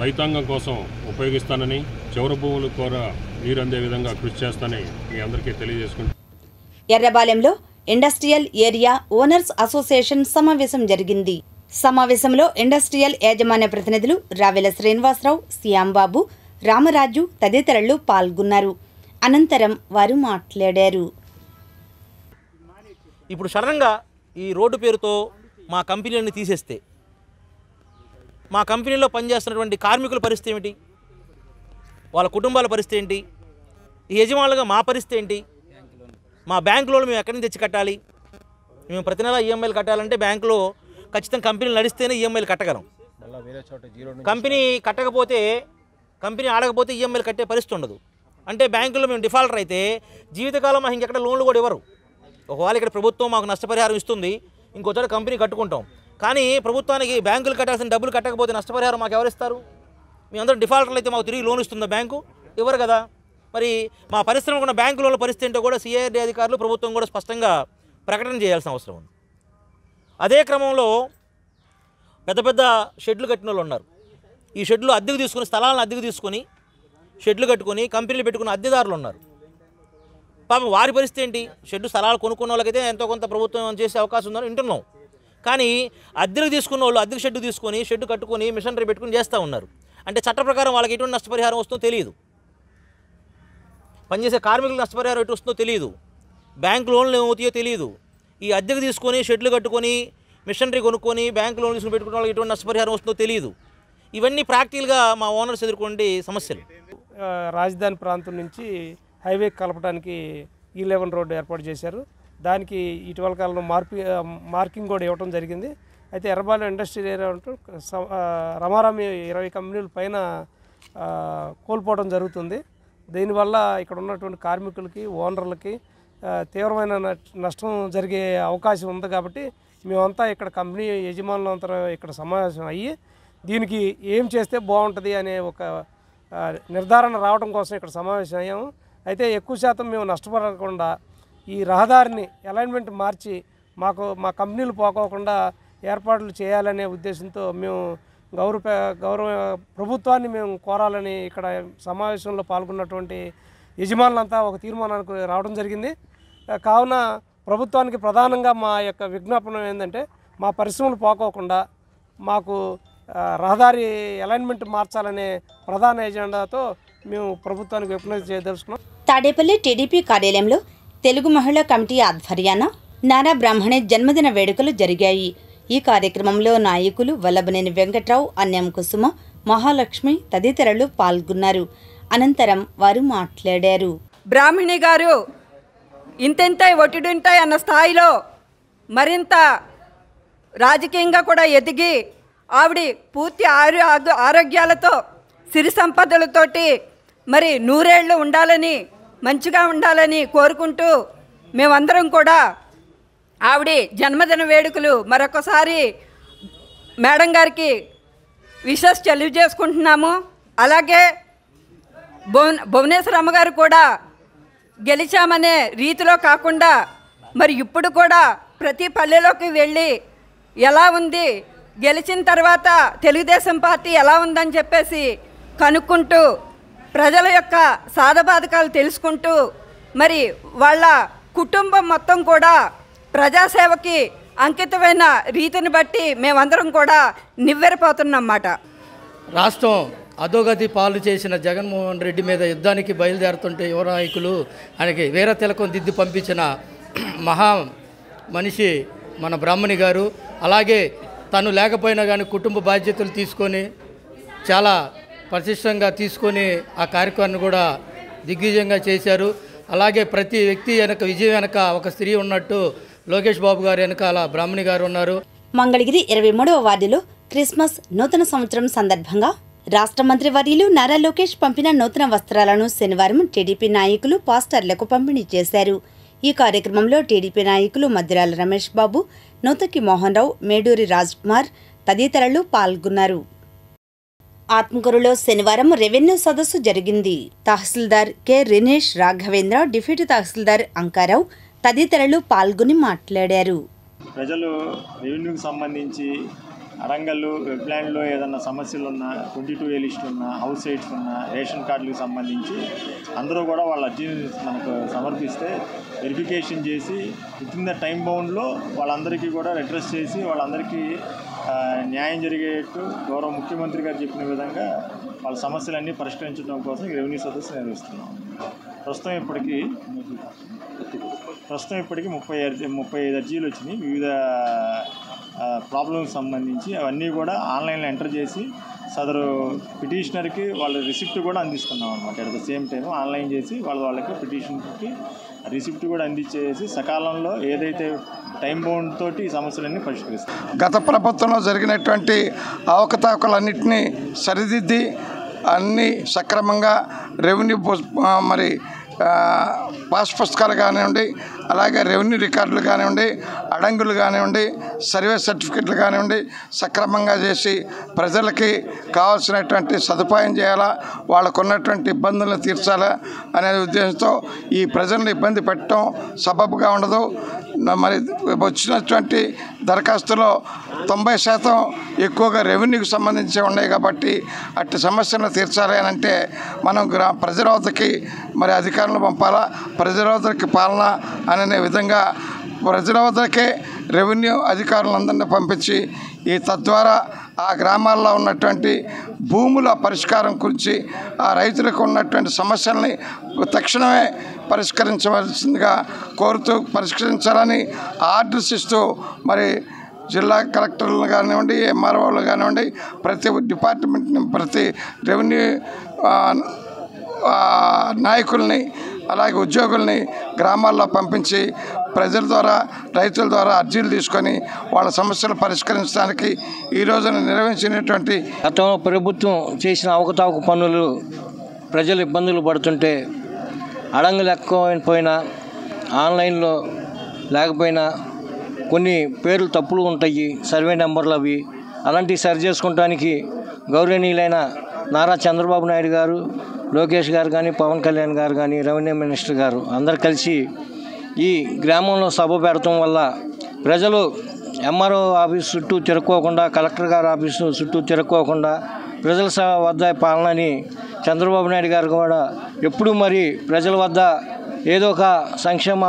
రైతాంగం కోసం ఉపయోగిస్తానని, చివరి భూములు కూడా నీరు అందే విధంగా కృషి చేస్తానని మీ అందరికీ తెలియజేసుకుంటూ ఎర్రబాలెంలో ఇండస్ట్రియల్ ఏరియా ఓనర్స్ అసోసియేషన్ సమావేశం జరిగింది. సమావేశంలో ఇండస్ట్రియల్ యాజమాన్య ప్రతినిధులు రావెల శ్రీనివాసరావు, శ్యాంబాబు, రామరాజు తదితరులు పాల్గొన్నారు. అనంతరం వారు మాట్లాడారు. ఇప్పుడు సడన్గా ఈ రోడ్డు పేరుతో మా కంపెనీలను తీసేస్తే మా కంపెనీలో పనిచేస్తున్నటువంటి కార్మికుల పరిస్థితి ఏమిటి, వాళ్ళ కుటుంబాల పరిస్థితి ఏంటి, ఈ యజమానులుగా మా పరిస్థితి ఏంటి, మా బ్యాంకు లోన్లు మేము ఎక్కడి నుంచి తెచ్చి కట్టాలి? మేము ప్రతి నెల ఈఎంఐలు కట్టాలంటే బ్యాంకులో ఖచ్చితంగా కంపెనీలు నడిస్తేనే ఈఎంఐలు కట్టగలం. కంపెనీ కట్టకపోతే, కంపెనీ ఆడకపోతే ఈఎంఐలు కట్టే పరిస్థితి ఉండదు. అంటే బ్యాంకులో మేము డిఫాల్టర్ అయితే జీవితకాలం మాకు ఇంకెక్కడ లోన్లు కూడా ఇవ్వరు. ఒకవేళ ఇక్కడ ప్రభుత్వం మాకు నష్టపరిహారం ఇస్తుంది, ఇంకోచోట కంపెనీ కట్టుకుంటాం. కానీ ప్రభుత్వానికి బ్యాంకులు కట్టాల్సిన డబ్బులు కట్టకపోతే నష్టపరిహారం మాకు ఎవరిస్తారు? మేమందరం డిఫాల్టర్లు అయితే మాకు తిరిగి లోన్ ఇస్తుందా బ్యాంకు? ఇవ్వరు కదా. మరి మా పరిశ్రమకు ఉన్న బ్యాంకు లోన్ల పరిస్థితి ఏంటో కూడా సిఐఆర్డీ అధికారులు ప్రభుత్వం కూడా స్పష్టంగా ప్రకటన చేయాల్సిన అవసరం ఉంది. అదే క్రమంలో పెద్ద పెద్ద షెడ్లు కట్టిన వాళ్ళు ఉన్నారు. ఈ షెడ్లు అద్దెకు తీసుకుని, స్థలాలను అద్దెకు తీసుకొని షెడ్లు కట్టుకొని కంపెనీలు పెట్టుకున్న అద్దెదారులు ఉన్నారు. పాపం వారి పరిస్థితి ఏంటి? షెడ్డు స్థలాలు కొనుక్కున్న వాళ్ళకైతే ఎంతో కొంత ప్రభుత్వం చేసే అవకాశం ఉందని వింటున్నాం. కానీ అద్దెకు తీసుకున్న వాళ్ళు అద్దెకు షెడ్డు తీసుకొని షెడ్డు కట్టుకొని మిషనరీ పెట్టుకుని చేస్తూ ఉన్నారు. అంటే చట్ట ప్రకారం వాళ్ళకి ఎటువంటి నష్టపరిహారం వస్తుందో తెలియదు, పనిచేసే కార్మికులకు నష్టపరిహారం ఎటు వస్తుందో తెలియదు, బ్యాంక్ లోన్లు ఏమవుతాయో తెలియదు. ఈ అద్దెకు తీసుకొని షెడ్లు కట్టుకొని మిషనరీ కొనుక్కొని బ్యాంక్ లోన్లు తీసుకుని పెట్టుకున్న వాళ్ళకి ఎటువంటి నష్టపరిహారం వస్తుందో తెలియదు. ఇవన్నీ ప్రాక్టికల్గా మా ఓనర్స్ ఎదుర్కొనే సమస్యలు. రాజధాని ప్రాంతం నుంచి హైవే కలపడానికి E11 రోడ్డు ఏర్పాటు చేశారు. దానికి ఇటీవల కాలంలో మార్కింగ్ కూడా ఇవ్వడం జరిగింది. అయితే ఎర్రబాలెం ఇండస్ట్రియల్ ఏరియా అంటూ రమారామి 20 కంపెనీల పైన కోల్పోవడం జరుగుతుంది. దీనివల్ల ఇక్కడ ఉన్నటువంటి కార్మికులకి, ఓనర్లకి తీవ్రమైన నష్టం జరిగే అవకాశం ఉంది. కాబట్టి మేమంతా ఇక్కడ కంపెనీ యజమానులంతా ఇక్కడ సమావేశం అయ్యి దీనికి ఏం చేస్తే బాగుంటుంది అనే ఒక నిర్ధారణ రావడం కోసం ఇక్కడ సమావేశం అయ్యాము. అయితే ఎక్కువ శాతం మేము నష్టపడకుండా ఈ రహదారిని అలైన్మెంట్ మార్చి మా కంపెనీలు పోకోకుండా ఏర్పాట్లు చేయాలనే ఉద్దేశంతో మేము గౌరవ ప్రభుత్వాన్ని మేము కోరాలని ఇక్కడ సమావేశంలో పాల్గొన్నటువంటి యజమానులంతా ఒక తీర్మానానికి రావడం జరిగింది. కావున ప్రభుత్వానికి ప్రధానంగా మా యొక్క విజ్ఞాపనం ఏంటంటే మా పరిశ్రమలు పోకోకుండా మాకు రహదారి అలైన్మెంట్ మార్చాలనే ప్రధాన ఎజెండాతో మేము ప్రభుత్వానికి విజ్ఞప్తి చేయదలుచుకున్నాం. తాడేపల్లి టీడీపీ కార్యాలయంలో తెలుగు మహిళా కమిటీ ఆధ్వర్యాన నారా బ్రాహ్మణి జన్మదిన వేడుకలు జరిగాయి. ఈ కార్యక్రమంలో నాయకులు వల్లభనేని వెంకట్రావు, అన్యం కుసుమ, మహాలక్ష్మి తదితరులు పాల్గొన్నారు. అనంతరం వారు మాట్లాడారు. బ్రాహ్మణి గారు ఇంతెంతాయి ఒటిడుంటాయి అన్న స్థాయిలో మరింత రాజకీయంగా కూడా ఎదిగి ఆవిడ పూర్తి ఆరోగ్యాలతో సిరి సంపదలతోటి మరి నూరేళ్లు ఉండాలని, మంచిగా ఉండాలని కోరుకుంటూ మేమందరం కూడా ఆవిడ జన్మదిన వేడుకలు మరొకసారి మేడం గారికి విషెస్ తెలియజేసుకుంటున్నాము. అలాగే భువనేశ్వర అమ్మగారు కూడా గెలిచామనే రీతిలో కాకుండా మరి ఇప్పుడు కూడా ప్రతి పల్లెలోకి వెళ్ళి ఎలా ఉంది, గెలిచిన తర్వాత తెలుగుదేశం పార్టీ ఎలా ఉందని చెప్పేసి కనుక్కుంటూ ప్రజల యొక్క సాధబాధకాలు తెలుసుకుంటూ మరి వాళ్ళ కుటుంబం మొత్తం కూడా ప్రజాసేవకి అంకితమైన రీతిని బట్టి మేమందరం కూడా నివ్వెరపోతున్నమాట. రాష్ట్రం అధోగతి పాలు చేసిన జగన్మోహన్ రెడ్డి మీద యుద్ధానికి బయలుదేరుతుంటే యువ నాయకులు ఆయనకి వీర తిలకం దిద్ది పంపించిన మహా మనిషి మన బ్రాహ్మణి గారు. అలాగే తను లేకపోయినా కానీ కుటుంబ బాధ్యతలు తీసుకొని చాలా ప్రతిష్టంగా తీసుకొని ఆ కార్యక్రమాన్ని కూడా దిగ్విజయంగా చేశారు. అలాగే ప్రతి వ్యక్తి వెనక విజయం వెనక ఒక స్త్రీ ఉన్నట్టు లోకేష్ బాబు గారు వెనకాల బ్రాహ్మణి గారు ఉన్నారు. మంగళగిరి 23వ వార్డులో క్రిస్మస్ నూతన సంవత్సరం సందర్భంగా రాష్ట్ర మంత్రి వర్యులు నారా లోకేష్ పంపిన నూతన వస్త్రాలను శనివారం టీడీపీ నాయకులు పాస్టర్లకు పంపిణీ చేశారు. ఈ కార్యక్రమంలో టీడీపీ నాయకులు మద్దిరాల రమేష్ బాబు, నూతకి మోహన్ రావు, మేడూరి రాజ్ కుమార్ తదితరులు పాల్గొన్నారు. ఆత్మకూరులో శనివారం రెవెన్యూ సదస్సు జరిగింది. తహసీల్దార్ కె రినేష్ రాఘవేంద్ర, డిప్యూటీ తహసీల్దార్ అంకారావు తదితరులు పాల్గొని మాట్లాడారు. ప్రజలు రెవెన్యూకి సంబంధించి అరంగల్లు వెబ్లాండ్లో ఏదన్నా సమస్యలు ఉన్నా, 22A లిస్ట్ ఉన్నా, హౌస్ సైట్స్ ఉన్నా, రేషన్ కార్డులకు సంబంధించి అందరూ కూడా వాళ్ళ అర్జీని మనకు సమర్పిస్తే వెరిఫికేషన్ చేసి వితిన్ ద టైం బౌండ్లో వాళ్ళందరికీ కూడా అడ్రస్ చేసి వాళ్ళందరికీ న్యాయం జరిగేట్టు గౌరవ ముఖ్యమంత్రి గారు చెప్పిన విధంగా వాళ్ళ సమస్యలన్నీ పరిష్కరించడం కోసం రెవెన్యూ సదస్సు నిర్వహిస్తున్నాం. ప్రస్తుతం ఇప్పటికి 35 అర్జీలు వచ్చినాయి. వివిధ ప్రాబ్లమ్స్ సంబంధించి అవన్నీ కూడా ఆన్లైన్లో ఎంటర్ చేసి సదరు పిటిషనర్కి వాళ్ళ రిసిప్ట్ కూడా అందిస్తున్నాం అనమాట. At the same time online చేసి వాళ్ళకి పిటిషన్కి రిసిప్ట్ కూడా అందించేసి సకాలంలో ఏదైతే టైం బౌండ్ తోటి ఈ సమస్యలన్నీ పరిష్కరిస్తాం. గత ప్రభుత్వంలో జరిగినటువంటి అవకతవకలన్నింటినీ సరిదిద్ది అన్నీ సక్రమంగా రెవెన్యూ మరి పాస్ పుస్తకాలు కానివ్వండి, అలాగే రెవెన్యూ రికార్డులు కానివ్వండి, అడంగులు కానివ్వండి, సర్వే సర్టిఫికెట్లు కానివ్వండి సక్రమంగా చేసి ప్రజలకి కావాల్సినటువంటి సదుపాయం చేయాలా, వాళ్ళకు ఉన్నటువంటి ఇబ్బందులను తీర్చాలా అనే ఉద్దేశంతో ఈ ప్రజలను ఇబ్బంది పెట్టడం సబబుగా ఉండదు. మరి వచ్చినటువంటి దరఖాస్తులో 90% ఎక్కువగా రెవెన్యూకి సంబంధించి ఉన్నాయి కాబట్టి అట్టి సమస్యలను తీర్చాలి అని అంటే మనం ప్రజల వద్దకి మరి అధికారులను పంపాలా, ప్రజల వద్దకి పాలన అనే విధంగా ప్రజల వద్దకే రెవెన్యూ అధికారులందరినీ పంపించి తద్వారా ఆ గ్రామాల్లో ఉన్నటువంటి భూముల పరిష్కారం గురించి ఆ రైతులకు ఉన్నటువంటి సమస్యల్ని తక్షణమే పరిష్కరించవలసిందిగా కోరుతూ పరిష్కరించాలని ఆర్డర్స్ ఇస్తూ మరి జిల్లా కలెక్టర్లు కానివ్వండి, ఎంఆర్ఓలు కానివ్వండి, ప్రతి డిపార్ట్మెంట్ని ప్రతి రెవెన్యూ నాయకుల్ని అలాగే ఉద్యోగుల్ని గ్రామాల్లో పంపించి ప్రజల ద్వారా రైతుల ద్వారా అర్జీలు తీసుకొని వాళ్ళ సమస్యలు పరిష్కరించడానికి ఈ రోజున నిర్వహించినటువంటి గతంలో ప్రభుత్వం చేసిన అవకతవక పనులు ప్రజలు ఇబ్బందులు పడుతుంటే అడంగులు ఎక్కువైపోయినా ఆన్లైన్లో లేకపోయినా కొన్ని పేర్లు తప్పులు ఉంటాయి, సర్వే నెంబర్లు అవి అలాంటివి సరి చేసుకోవడానికి గౌరవనీయులైన నారా చంద్రబాబు నాయుడు గారు, లోకేష్ గారు కానీ, పవన్ కళ్యాణ్ గారు కానీ, రెవెన్యూ మినిస్టర్ గారు అందరు కలిసి ఈ గ్రామంలో సభ పెడటం వల్ల ప్రజలు ఎంఆర్ఓ ఆఫీస్ చుట్టూ తిరుక్కోకుండా, కలెక్టర్ గారి ఆఫీసు చుట్టూ తిరుక్కోకుండా ప్రజల వద్ద పాలనని చంద్రబాబు నాయుడు గారు కూడా ఎప్పుడు మరి ప్రజల వద్ద ఏదో ఒక సంక్షేమ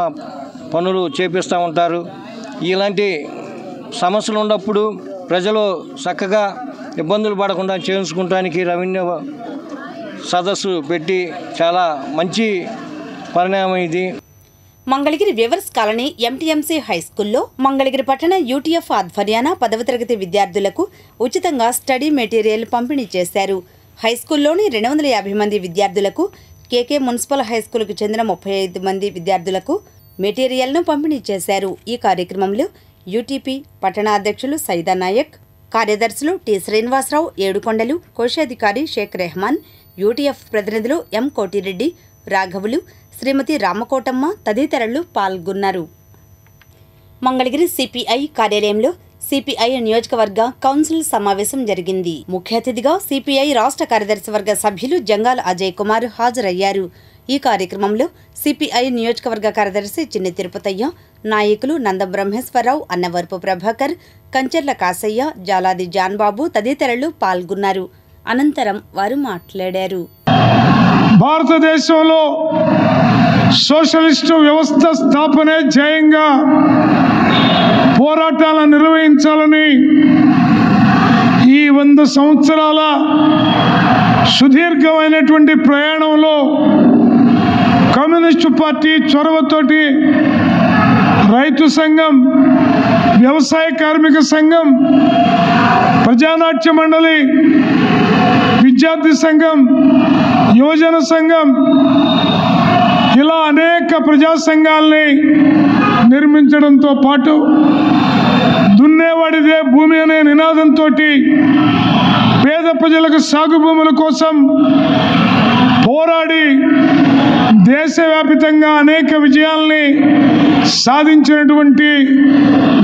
పనులు చేపిస్తూ ఉంటారు. ఇలాంటి సమస్యలు ఉన్నప్పుడు ప్రజలు చక్కగా ఇబ్బందులు పడకుండా చేయించుకోవడానికి రెవెన్యూ సదస్సు పెట్టి చాలా మంచి పరిణామం ఇది. మంగళగిరి వ్యూవర్స్ కాలనీ ఎంటీఎంసీ హైస్కూల్లో మంగళగిరి పట్టణ యూటీఎఫ్ ఆధ్వర్యాన 10వ తరగతి విద్యార్థులకు ఉచితంగా స్టడీ మెటీరియల్ పంపిణీ చేశారు. హైస్కూల్లోని 250 మంది విద్యార్థులకు, కేకే మున్సిపల్ హైస్కూల్కు చెందిన 35 మంది విద్యార్థులకు మెటీరియల్ను పంపిణీ చేశారు. ఈ కార్యక్రమంలో యూటీపీ పట్టణ అధ్యక్షులు సైదా నాయక్, కార్యదర్శులు టి శ్రీనివాసరావు, ఏడుకొండలు, కోశాధికారి షేక్ రెహమాన్, యూటీఎఫ్ ప్రతినిధులు ఎం కోటిరెడ్డి, రాఘవులు, శ్రీమతి రామకోటమ్మ తదితరులు పాల్గొన్నారు. మంగళగిరి సిపిఐ కార్యాలయంలో సిపిఐ నియోజకవర్గ కౌన్సిల్ సమావేశం జరిగింది. ముఖ్య అతిథిగా సిపిఐ రాష్ట్ర కార్యదర్శి వర్గ సభ్యులు జంగాల అజయ్ కుమార్ హాజరయ్యారు. ఈ కార్యక్రమంలో సిపిఐ నియోజకవర్గ కార్యదర్శి చిన్ని తిరుపతయ్య, నాయకులు నంద బ్రహ్మేశ్వరరావు, అన్నవరపు ప్రభాకర్, కంచెర్ల కాసయ్య, జాలాది జాన్బాబు తదితరులు పాల్గొన్నారు. అనంతరం వారు మాట్లాడారు. భారతదేశంలో సోషలిస్టు వ్యవస్థ స్థాపనే ధ్యేయంగా పోరాటాలను నిర్వహించాలని ఈ 100 సంవత్సరాల సుదీర్ఘమైనటువంటి ప్రయాణంలో కమ్యూనిస్టు పార్టీ చొరవతోటి రైతు సంఘం, వ్యవసాయ కార్మిక సంఘం, ప్రజానాట్య మండలి, విద్యార్థి సంఘం, యువజన సంఘం ఇలా అనేక ప్రజా సంఘాలని నిర్మించడంతో పాటు దున్నేవాడిదే భూమి అనే నినాదంతో పేద ప్రజలకు సాగు భూముల కోసం పోరాడి దేశవ్యాప్తంగా అనేక విజయాల్ని సాధించినటువంటి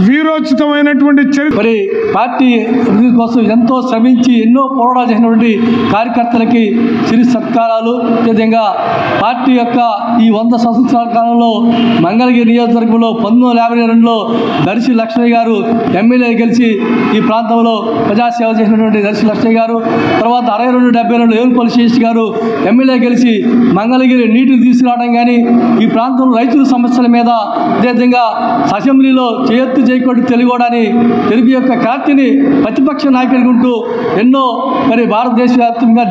వీరోచితమైనటువంటి చరిత్ర. మరి పార్టీ అభివృద్ధి కోసం ఎంతో శ్రమించి ఎన్నో పోరాటాలు చేసినటువంటి కార్యకర్తలకి చిరు సత్కారాలు. అదేవిధంగా పార్టీ యొక్క ఈ 100 సంవత్సరాల కాలంలో మంగళగిరి నియోజకవర్గంలో 1952లో దర్శి లక్ష్మయ్య గారు ఎమ్మెల్యే గెలిచి ఈ ప్రాంతంలో ప్రజాసేవ చేసినటువంటి దర్శి లక్ష్మయ్య గారు, తర్వాత 62-72 ఏలుపల్లి శేష్ గారు ఎమ్మెల్యే గెలిచి మంగళగిరి నీటి నీళ్లు తీసుకురావడం కానీ ఈ ప్రాంతంలో రైతుల సమస్యల మీద అదేవిధంగా అసెంబ్లీలో చేయొత్తు చేయకూడదు తెలుగుని తెలుగు యొక్క ఖ్యాతిని ప్రతిపక్ష నాయకుడిగా ఉంటూ ఎన్నో మరి భారతదేశ వ్యాప్తంగా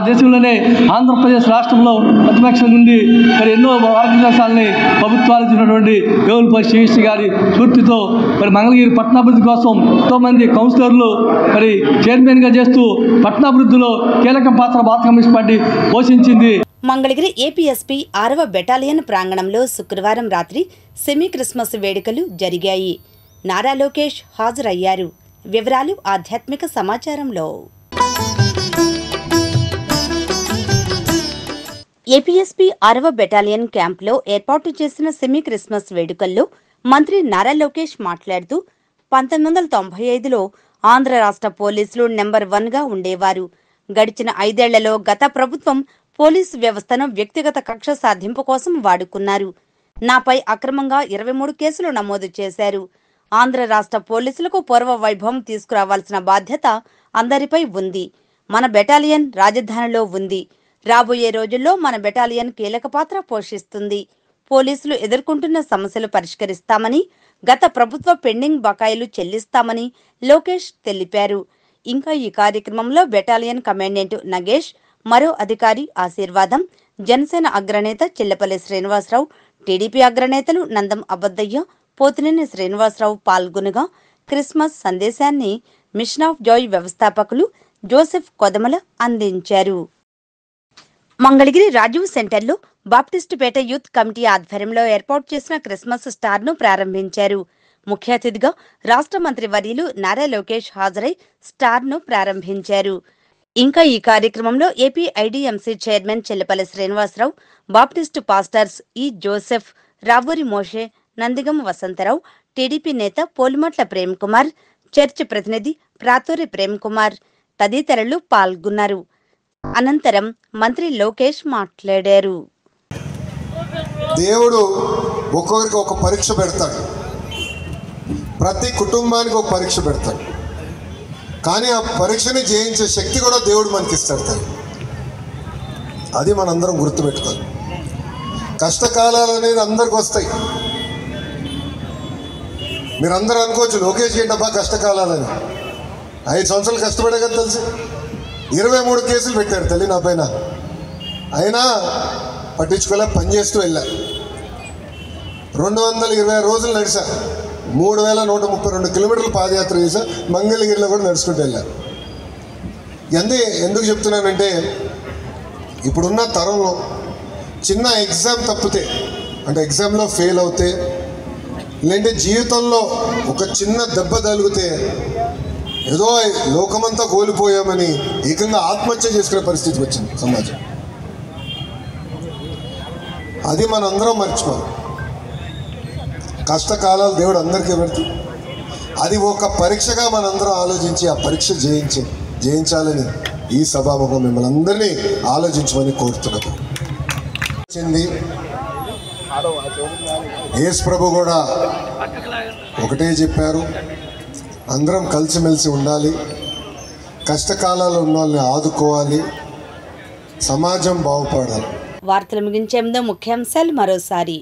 దేశంలోనే ఆంధ్రప్రదేశ్ రాష్ట్రంలో ప్రతిపక్షం నుండి మరి ఎన్నో భారతదేశాలని ప్రభుత్వాలు ఇచ్చినటువంటి దేవులపల్లి శ్రీకృష్ణ గారి స్ఫూర్తితో మరి మంగళగిరి పట్టణాభివృద్ధి కోసం ఎంతోమంది కౌన్సిలర్లు మరి చైర్మన్గా చేస్తూ పట్టణాభివృద్ధిలో కీలక పాత్ర భారత కమ్యూనిస్ట్ పార్టీ పోషించింది. మంగళగిరి ఏపీఎస్పీ 6వ బెటాలియన్ ప్రాంగణంలో శుక్రవారం రాత్రి సెమీ క్రిస్మస్ వేడుకలు జరిగాయి. నారా లోకేష్ హాజరయ్యారు. వివరాలు ఆధ్యాత్మిక సమాచారంలో. ఏపీఎస్పీ 6వ బెటాలియన్ క్యాంపులో ఏర్పాటు చేసిన సెమీ క్రిస్మస్ వేడుకల్లో మంత్రి నారా లోకేష్ మాట్లాడుతూ 1995లో ఆంధ్ర రాష్ట్ర పోలీసులు నెంబర్ 1గా ఉండేవారు. గడిచిన 5 ఏళ్లలో గత ప్రభుత్వం పోలీసు వ్యవస్థను వ్యక్తిగత కక్ష సాధింపు కోసం వాడుకున్నారు. నాపై అక్రమంగా 23 కేసులు నమోదు చేశారు. ఆంధ్ర రాష్ట్ర పోలీసులకు పూర్వ వైభవం తీసుకురావాల్సిన బాధ్యత అందరిపై ఉంది. మన బెటాలియన్ రాజధానిలో ఉంది. రాబోయే రోజుల్లో మన బెటాలియన్ కీలక పాత్ర పోషిస్తుంది. పోలీసులు ఎదుర్కొంటున్న సమస్యలు పరిష్కరిస్తామని, గత ప్రభుత్వ పెండింగ్ బకాయిలు చెల్లిస్తామని లోకేష్ తెలిపారు. ఇంకా ఈ కార్యక్రమంలో బెటాలియన్ కమాండెంట్ నగేష్, మరో అధికారి ఆశీర్వాదం, జనసేన అగ్రనేత చిల్లపల్లి శ్రీనివాసరావు, టీడీపీ అగ్రనేతలు నందం అబద్దయ్య, పోతినేని శ్రీనివాసరావు పాల్గొనగా క్రిస్మస్ సందేశాన్ని మిషన్ ఆఫ్ జాయ్ వ్యవస్థాపకులు జోసెఫ్ కొదమల అందించారు. మంగళగిరి రాజీవ్ సెంటర్లో బాప్టిస్టుపేట యూత్ కమిటీ ఆధ్వర్యంలో ఏర్పాటు చేసిన క్రిస్మస్ స్టార్ను ప్రారంభించారు. ముఖ్య అతిథిగా రాష్ట్ర మంత్రి వర్యులు నారా లోకేష్ హాజరై స్టార్ను ప్రారంభించారు. ఇంకా ఈ కార్యక్రమంలో AP IDMC chairman Chellapalli Srinivasarao, Baptist pastors E Joseph, Ravuri Moshe, Nandigam Vasantharao, TDP నేత పోలిమట్ల ప్రేమ్ కుమార్, చర్చ్ ప్రతినిధి ప్రాతూరి ప్రేమ్ కుమార్ తదితరులు పాల్గొన్నారు. అనంతరం మంత్రి లోకేష్ మాట్లాడారు. దేవుడు ఒక్కొక్కరికి ఒక పరీక్ష పెడతాడు. ప్రతి కుటుంబానికి ఒక పరీక్ష పెడతాడు. కానీ ఆ పరీక్షని జయించే శక్తి కూడా దేవుడు మనకి ఇస్తాడు. అది మనందరం గుర్తుపెట్టుకోవాలి. కష్టకాలాలు అనేది అందరికి వస్తాయి. మీరందరూ అనుకోవచ్చు లోకేష్ ఏంటబ్బా కష్టకాలాలని. 5 సంవత్సరాలు కష్టపడే కదా తెలిసి 23 కేసులు పెట్టారు తల్లి నా పైన. అయినా పట్టించుకోలే, పనిచేస్తూ వెళ్ళా. 220 రోజులు నడిచా. 3132 కిలోమీటర్లు పాదయాత్ర చేశా. మంగళగిరిలో కూడా నడుచుకుంటూ వెళ్ళా. ఎందుకు చెప్తున్నానంటే ఇప్పుడున్న తరంలో చిన్న ఎగ్జామ్ తప్పితే, అంటే ఎగ్జామ్లో ఫెయిల్ అవుతే, లేదంటే జీవితంలో ఒక చిన్న దెబ్బ తగిలితే ఏదో లోకమంతా కోల్పోయామని ఏకంగా ఆత్మహత్య చేసుకునే పరిస్థితికి వచ్చింది సమాజం. అది మనందరం మర్చిపోవాలి. కష్టకాలాలు దేవుడు అందరికీ పెడుతుంది. అది ఒక పరీక్షగా మనందరం ఆలోచించి ఆ పరీక్ష జయించాలని ఈ సభాముఖం మిమ్మల్ని అందరినీ ఆలోచించమని కోరుతున్నది. యేసు ప్రభు కూడా ఒకటే చెప్పారు, అందరం కలిసిమెలిసి ఉండాలి, కష్టకాలాలు ఉన్న వాళ్ళని ఆదుకోవాలి, సమాజం బాగుపడాలి. వార్తలు ముగించే ముందు ముఖ్యాంశాలు మరోసారి.